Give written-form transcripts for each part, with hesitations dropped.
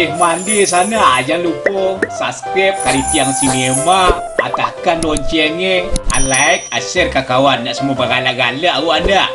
Deh mandi sana, jangan lupa subscribe Kari Tiang Sinema, tekan loncengnya, like, share ke kawan, nak semua bergalak-galak awak nak.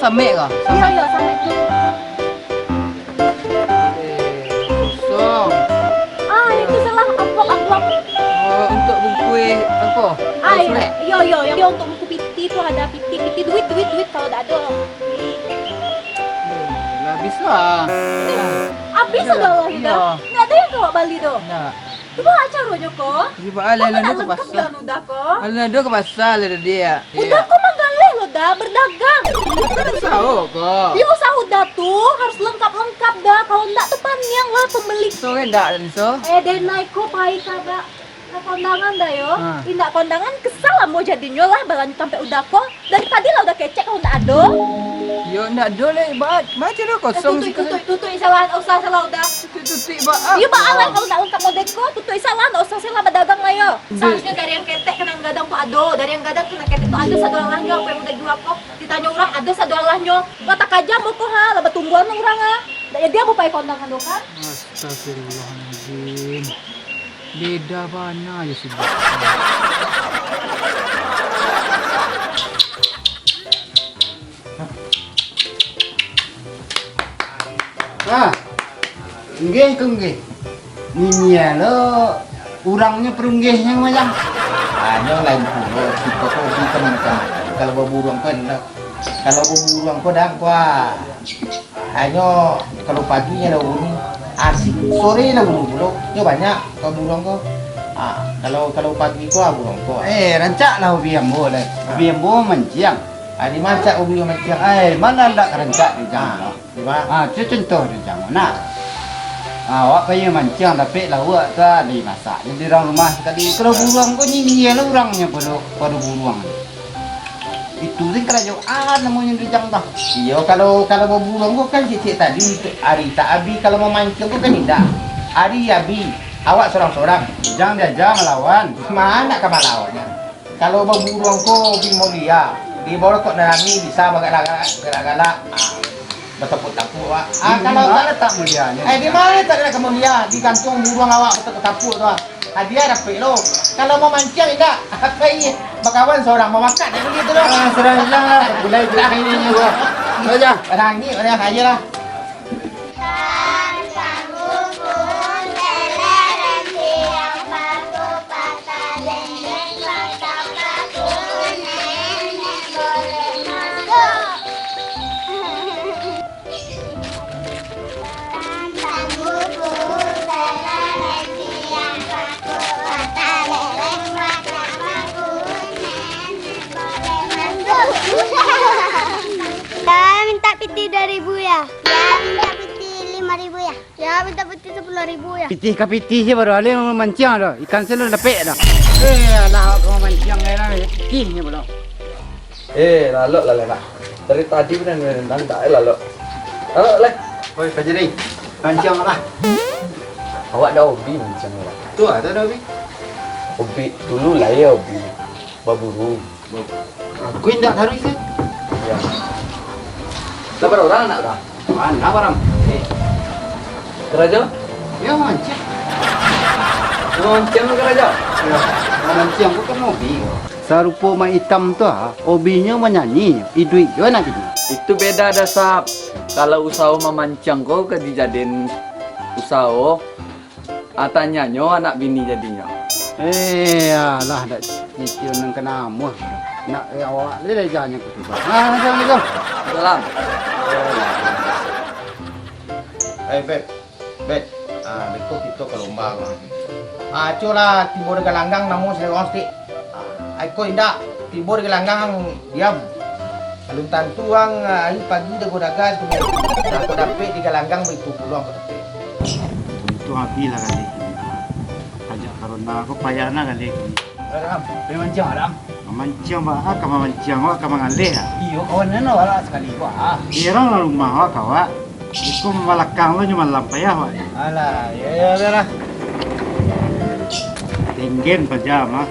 Sampai kah? Iya, iya, sampai tu. Kosong. Itu salah amplop. Oh, untuk buku apa? Iya, untuk buku piti tu ada piti duit kalau tak ada. Habis lah. Habis sudah lah kita. Nggak ada yang kau balik tu. Nak. Cuba caranya kau. Cuba ala Kau ke tak lengkap pasar. dah udah kau. Ala ke pasar ada dia. Udah kau manggaleh lo dah berdagang. Tahu kok. Dia usaha udah tuh harus lengkap dah. Kalau enggak tuh paniang lah pembeli. So kan tak so. Deh naik kok pahit kagak. Kondangan dah yo. Ah. Indak kondangan kesal lah mau jadinya lah balanjut sampai udah kok. Dari tadi lah udah kecek kalau enggak ada. Yo nak do le baca dah kosong sih. Tutup isalah usah salah udah. Tutup ba. Iya baalan kalau enggak lengkap model kok. Tutup isalah enggak usah salah berdagang lah yo. Seharusnya dari yang ketek kena gadang tuh ado. Dari yang gadang kena ketek tuh ada satu lahnya apa yang udah jual kok. Ditanya orang ada satu lahnya. Mata aja mau kok ha, lah tumbuhan orang ha. Dia mau pakai kondangan do kan? Astagfirullahaladzim. Beda mana ya sih. Nggih ku nggih. Ninya lo urangnya perunggihnya macam. Hanya lain pula kita kok di teman-teman. Kalau berburung kan kalau berburung kok dah kuah. Hanya kalau paginya dah ini asik, sore lah burung nya banyak kalau burung kok. Kalau pagi kok burung kok. Rancak lah biambo dah. Biambo mancing. Di mancak ubi mancing. Mana nak rancak di jangan. Di mana? Itu contoh di jangan. Nah. Awak kaya mancing tapi lawak tu dimasak. Jadi orang rumah tadi kalau burung kok nyinyir lah orangnya pada burung. Itu sih kerajaan namanya di jangan. Iya kalau burung kok kan cicit tadi hari tak abi kalau mau mancing kok kan tidak. Hari abi awak seorang-seorang jangan diajak melawan. Mana kamu lawannya? Kalau burung kok di mulia di bawah kok nerani bisa galak-galak. Bertepuk-tepuk awak. Kalau tak mulianya. Di mana tak ada kemuliaan? Di kantung burung awak bertepuk-tepuk tu. Dia dapat lo. Kalau mau mancing tidak. Apa ini? Bakawan seorang mau makan dia begitu loh. Serang lah. Mulai ini juga. Aja. Orang ni orang aja lah. Thank you. peti 2.000 ya? Ya, minta peti 5.000 ya? Ya, minta peti 10.000 ya? Pitih ke pitih je baru ada memancing dah. Ikan selalu lepek dah. Alah kau memancing lah. Pitih je baru. Lalu lah. Dari tadi benar nendang tak lalu. Lalu lah. Oi, kerja ni. Mancing lah. Awak dah hobi macam ni. Tu ada dah bi. Hobi dulu lah ya hobi. Baburu. Aku indak hari tu. Ya. Dapat orang nak dah. Mana barang? Keraja? Ya mancing. Macam keraja? Ya. Mancing bukan hobi. Sarupa mak hitam tu hobinya menyanyi. Idui jo nak jadi. Itu beda dah sap. Kalau usaha memancang kau ke dijadiin usaha, nyo anak bini jadinya. Alah dak nyicil nang kena amuh. Nak awak le janya ku tu. Assalamualaikum. Salam. Bet. Besok kita ke lomba. Colah tibur ke langgang namun saya konsti. Aku indah tibur ke langgang diam. Alun tantuang hari pagi dah go dagas tu. Aku dapat di langgang itu pulang aku dapat. Itu habis lah kali. Ajak karena aku payahna kali. Ram, Mancing Adam. Mancing bah, kamu mancing wak kamu ngalih. Iyo kawan nana wala sekali wak. Kira lah rumah wak kawak. Iku malakang lo cuma lampai ya wak. alah, ya lah. Tinggen pajama.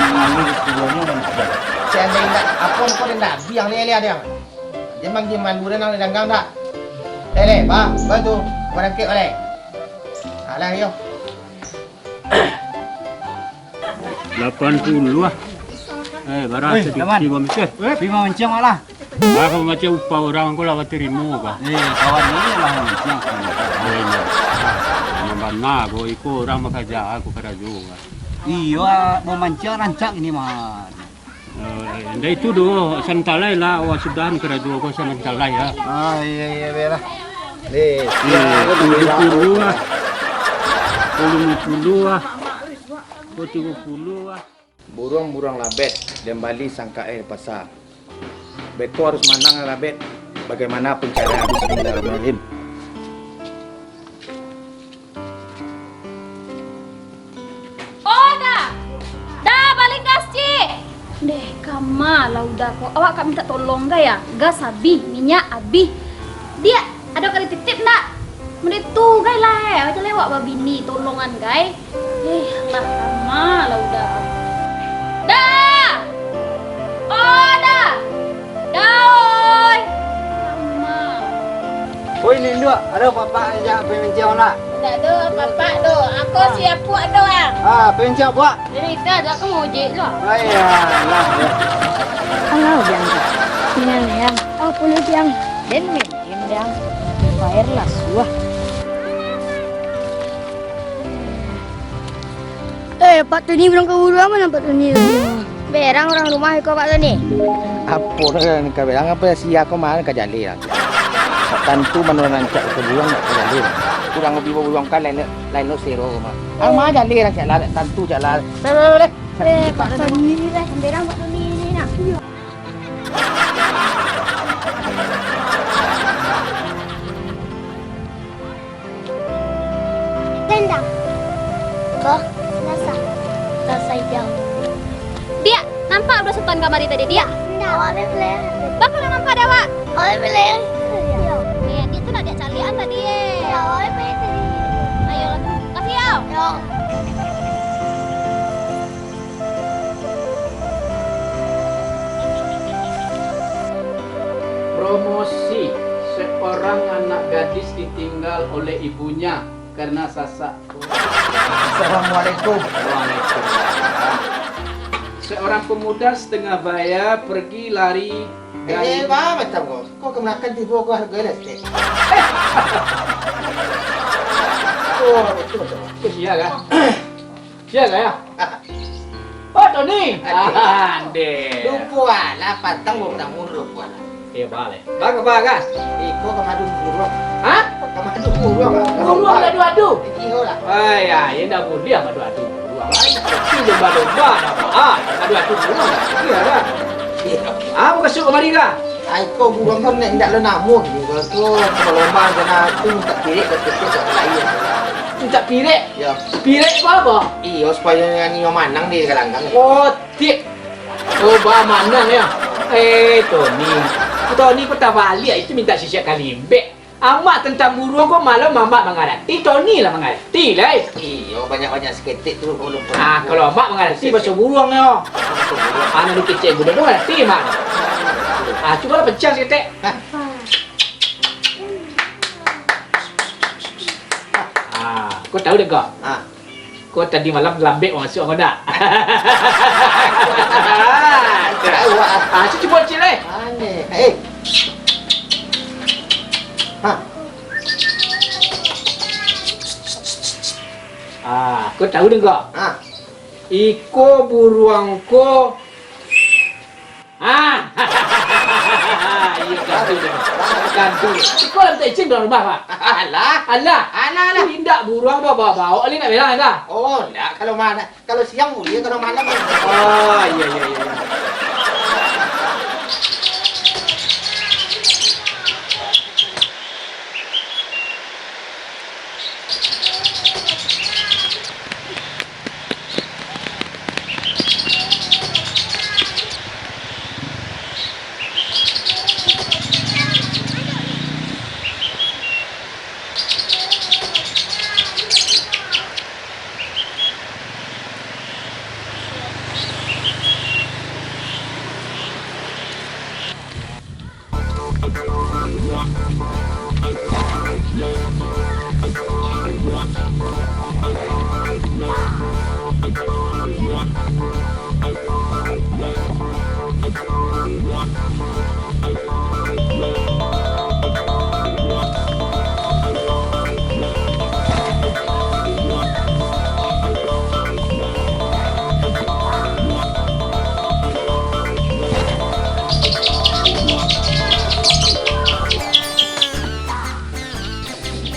Lalu keduanya dan Saya nak apa kau nak biang lele dia. Jemang dia malu nang langgang dak. Lele, ba, bantu barang kek oleh. Alah yo. 80 lah. Barang sedikit bom sikit. Pima mancing wak lah. Aku macam upah orang aku lah terima kah. Kawan ni lah mancing. Mana aku ikut orang bekerja aku kerja juga. Iyo mau mancing rancak ini mah. Dah itu doh santalai lah awak sudah kerja aku santalai ya. Iya belah. Le, 70 lah. 70 lah. 30 lah. burung-burung labet dan Bali sangka pasar. Beko harus manang labet. Bagaimana pencarian Bismillahirrahmanirrahim. Oh, dah balik gas, Cik. Deh, kamalah udah kok. Awak kak minta tolong gak ya? Gas habis, minyak habis. Dia ada kali titip nak? Mending tu gay lah, macam lewat babini tolongan gay. Lah kamalah udah. Dah. Oh, dah. Dah, oi. Lama. Oh ini dua, ada bapak ajak pencet nak. Tak ada bapak tu. Aku siap buat tu ah. Pencet buat. Jadi kita ada kamu ojek lah. Lah. Halo, Biang. Tinggal yang. Oh, punya Biang. Dan main Biang. Bayar lah, suah. Pak Tony belum keburu mana Pak Tony? Berang orang rumah kau Pak Tony. Apa nak kau bilang apa sia kau mana kau jali lah. Tentu menurut cak kebuang nak kau jali. Kurang lebih buang kan lain lo zero mah. Mah jali lah cak lah tentu cak lah. Pak Tony ni dah berang Pak Tony ni nak. Tendang. Kau rasa Biang. Dia nampak udah sultan kamari tadi dia. Tidak, awak boleh. Bapak dah nampak dah, Wak. Awak boleh. Dia tu nak dia calian tadi. Ya, awak boleh tadi. Ayo, kasih ya. Ya. Promosi seorang anak gadis ditinggal oleh ibunya karena sasak. Assalamualaikum. Waalaikumsalam. Seorang pemuda setengah baya pergi lari dari Macam kau. Kau kemenakan tidur kau harga dah sikit. Oh, itu macam. Sia kan? Sia kan ya? Oh, Tony. Ande. Lupa lah, patang bukan lupa. Balik. Bang kan? Kau kemadu burung. Hah? Kemadu burung. Burung adu-adu. Iyo lah. Ya, ini dah boleh adu-adu. Ini lomba-lomba dah. Adu-adu burung. Iya kan? Mau kasih kemari kah? Aiko burung kan nak ndak lenamu juga tu kalau lomba kena tu minta pirik ke tak lain. Minta pirek. Ya. Pirek apa? Iyo supaya ni yang manang di kalanggang. Oh, tik. Oh, bah mana ya? Tony kau tak balik itu minta sisiak kalimbe. Amak tentang burung kau malam mamak mengarati. Tony lah mengarati lah. Iyo banyak-banyak seketik tu kalau lupa. Kalau amak mengarati pasal burung ya. Anak lu kecil budak tu mengarati mak. Cuba lah pecah seketik. Kau tahu tak kau? Kau tadi malam lambek masuk kau tak? Cuba cik lah. Kau tahu tak kau? Iko buruang ko. Iya gantu. Iko lam tak izin dalam rumah pak. Alah. Tindak buruang bawa. Ali nak bilang tak? Oh, enggak kalau siang boleh kalau malam. Oh, iya.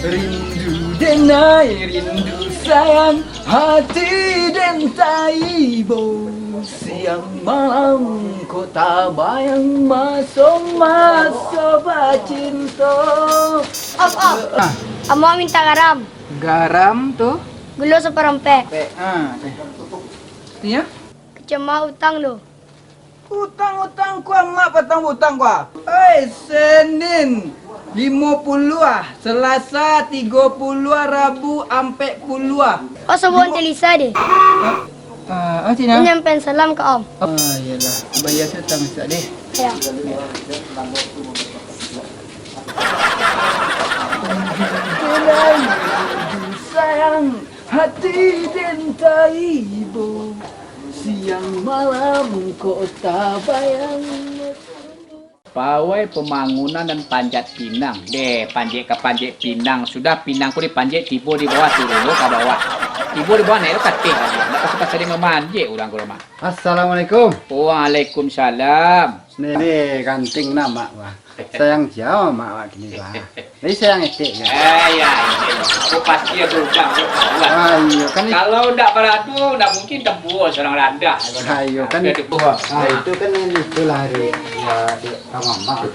Rindu denai, rindu sayang, hati dan taibo. Siang malam kota bayang masuk cinta. Amo minta garam. Garam tuh. Gula seperempat. Artinya? Kecema utang lo. Utang ku amak petang utang ku. Senin 50 Selasa 30 Rabu ampe puluh. Oh sebuah telisa deh. Cina. Nyampein salam ke om. Iyalah. Bayar setang sak deh. Ya. Sayang, hati dan taibo. Siang malam kota bayang. Pawai pembangunan dan panjat pinang. Panjat ke panjat pinang. Sudah pinang ku dipanjat, tiba di bawah turun ke bawah. Tiba di bawah naik kating. Tak pasal dia memanjat orang ke rumah. Assalamualaikum. Waalaikumsalam. Ini kanting nama wah. Sayang jauh mak gini wah. Ini sayang etik ya. Ya. Aku pasti ada ubah. Iya kan. Kalau tidak beradu, tidak mungkin tembus orang Landa. Ayo kan itu. Itu kan itulah hari ya mama.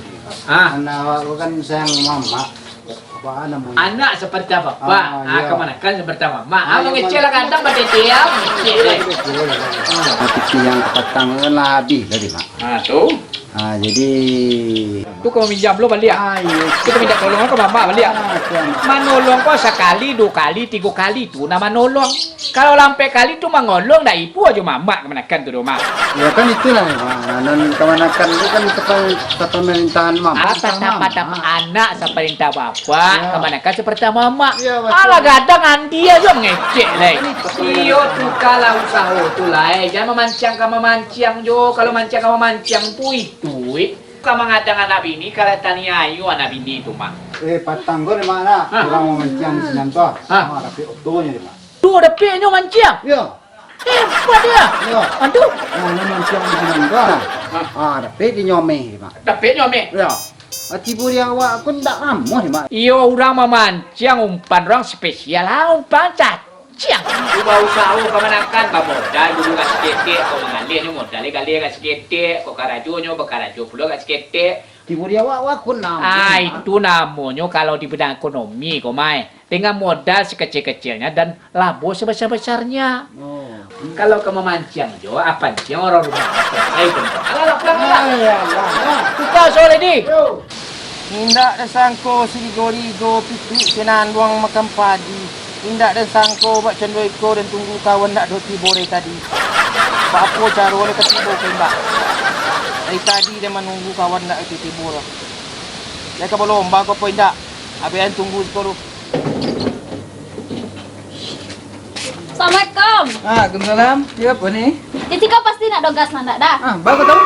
Anak aku kan sayang mama. Apa namanya? Anak seperti apa, Pak? Iya. Kemana kan seperti apa? Abang kecil lah kadang pada tiap. Tapi yang petang kan lebih dari mak. Tuh. Jadi Tu kau minjam lo balik. Tu kau minta tolong ke mama balik. Manolong kau sekali, 2 kali, 3 kali tu nama nolong. Kalau lampai kali tu mangolong dah ibu aja mama kemanakan tu rumah. ya kan itulah non kemanakan itu kan pemerintahan mama. Pada anak seperintah bapak, kemanakan seperti mama. Ya, Alah kadang andi aja ngecek lah. Iyo tu kalau usaha tu lah. Jangan memancang jo. Kalau mancang tu itu. Kamu ngadang anak bini, kalau tanya ayu anak bini itu mah. Patang gue di mana? Orang mau mencian di sana tuh. Tapi oktonya di mana? Tu ada penyo mancang. Iya. Hebat dia. Iya. Aduh. Mana mencian di sana tuh? Tapi di nyome di mana? Tapi nyome. Iya. Tibu dia awak aku ndak amoh di mana? Iyo orang memancang umpan orang spesial umpan cacang. Ubah usaha kemanakan modal dulu kat seketik kau mengalir modal kali kat seketik kau karajo bekarajo pula kat seketik Timur dia wak kun nam. Itu namanya kalau di bidang ekonomi, Komai. Dengan modal sekecil-kecilnya dan labo sebesar-besarnya. Kalau kamu mancing jo, apa sih orang rumah selesai pun. Alah, kita sore ni. Indak dah sangko sigorigo pitu senan luang makan padi. Indak dah sangko bak cendoiko dan tunggu kawan nak do tibore tadi. Bak apa cara oleh ketibo ke mbak? Dari tadi dia menunggu kawan nak do tibor. Dia ka berlomba ko apa indak? Abian tunggu sekolah. Assalamualaikum. Waalaikumsalam. Ya apa nih? Jadi kau pasti nak dogas nanda dah. Bagus tahu.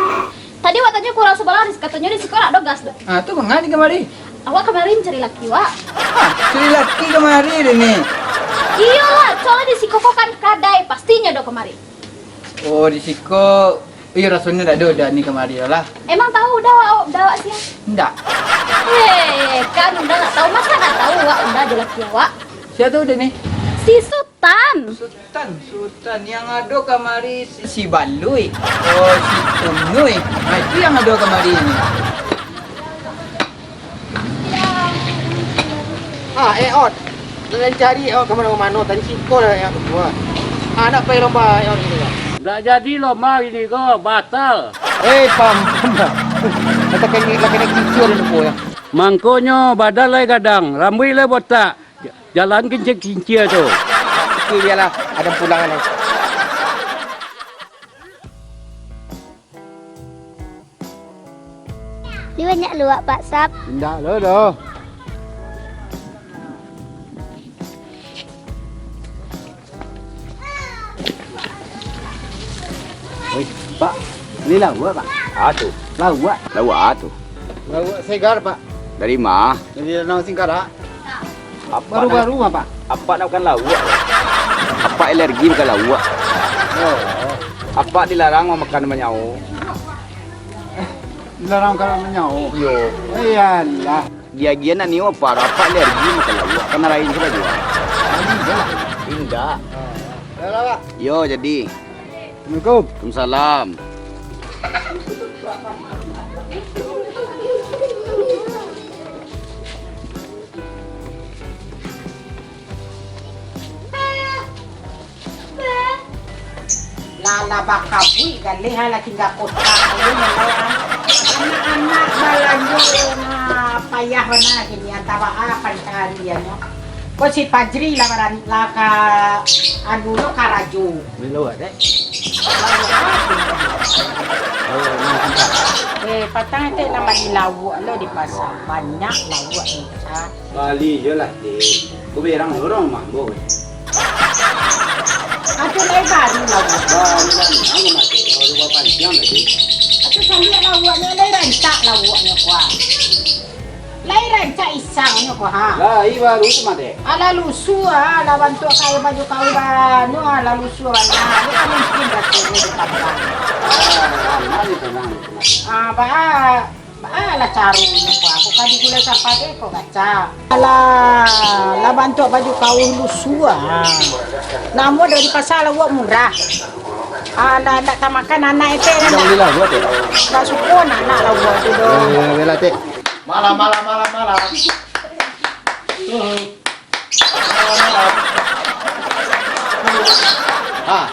Tadi waktunya kurang sebelah, katanya di sekolah nak dogas dah. Tuh mengadi kemari. Awak kemarin cari laki wak. Cari laki kemari ini. Iyalah, soalnya di Siko kan kadai pastinya do kemari. Oh, di Siko. Iya rasanya dah ada nih kemari lah. Emang tahu dah sih? Enggak. Kan udah nggak tahu masa nggak tahu wak udah ada laki wak. Siapa tuh ini? Si Sultan. Sultan yang ada kemari si Balui. Oh, si Tumnui. Nah, itu yang ada kemari ini. Ot. Dan cari kemana-mana tadi Siko lah yang kedua. Nak pergi lomba ini lah. Tak jadi lomba ini kok, batal. Pam. Kata laki nak kicur ni ko ya. Mangkonyo badal lai kadang, rambui lai botak. Jalan kincir tu. Okey dia lah, ada pulangan ni. Dia banyak luak Pak Sap. Tidak dah. Pak, ini lawak Pak. Atu. Lawak. Lawak atu. Lawak segar Pak. Dari mana? Dari Danau Singkarak. Apa Baru-baru mah Pak. Apa nak bukan lawak? Apa alergi bukan lawak? Apa dilarang mau makan menyau? Dilarang kalau menyau. Yo. Iyalah. Dia nak ni apa alergi makan lawak? Karena lain sudah jual. Indah. Dah Pak. Yo jadi. Assalamualaikum. Waalaikumsalam. Lala baka bui gali hala tinggal kota ayun na anak-anak balanyo na payah na gini antawa pantahan no. Ko si Pajri lamaran laka anulo karaju. Lawak deh. Patang te nama di lawu lo di pasar banyak lawu ni. Bali je lah. Kau berang orang mah boleh. Ato lai baru lawu. Aku mati. Kalau lupa panjang lagi. Ato sambil lawu ni lai rancak lawu ni kuah. Lai rancak isang ni kuah ha. Lah, ini baru tu mati. Ala lusu ala bantu kaya baju kau banu ala lusu ala. Ni kan mungkin rasa ni ditambah. Mari tenang. Ala caru ni kuah. Aku kadi gula sampai ke kau kaca. Ala bantu baju kau lusu namun dari pasar lawa murah. Ala nak tamakan anak itu nak. Alhamdulillah buat ya. Tak suka anak lawa tu dong. Bela teh. Malam.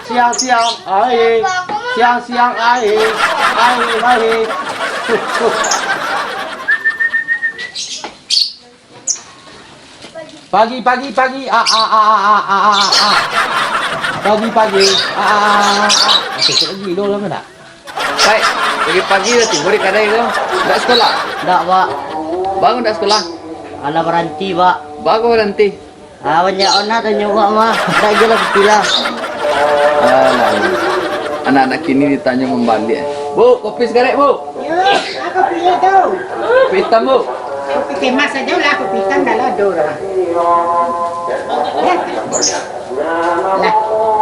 Siang air. Siang air. Air. Pagi. Pagi. Okey, lagi lo lah mana? Baik, pagi-pagi dah timbul di kadai tu. Tak sekolah? Tak, Pak. Bangun tak sekolah? Anak berhenti, Pak. Bagus nanti. Banyak orang tanya juga, mah. Tak jelas pilah. Anak-anak kini ditanya membalik. Bu, kopi sekarang, Bu. Yo, aku pilih tu. Kopi hitam, Bu. Kopi kemas saja lah, kopi hitam dah lah dua. Lah,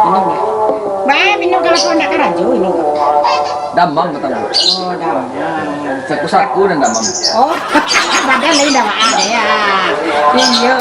minum lah. Baik, minum kalau kau nak keraju ini. Damang pertama. Oh, dah. Saku-saku dan damang. Oh, padahal lain dah ada ya. Iya.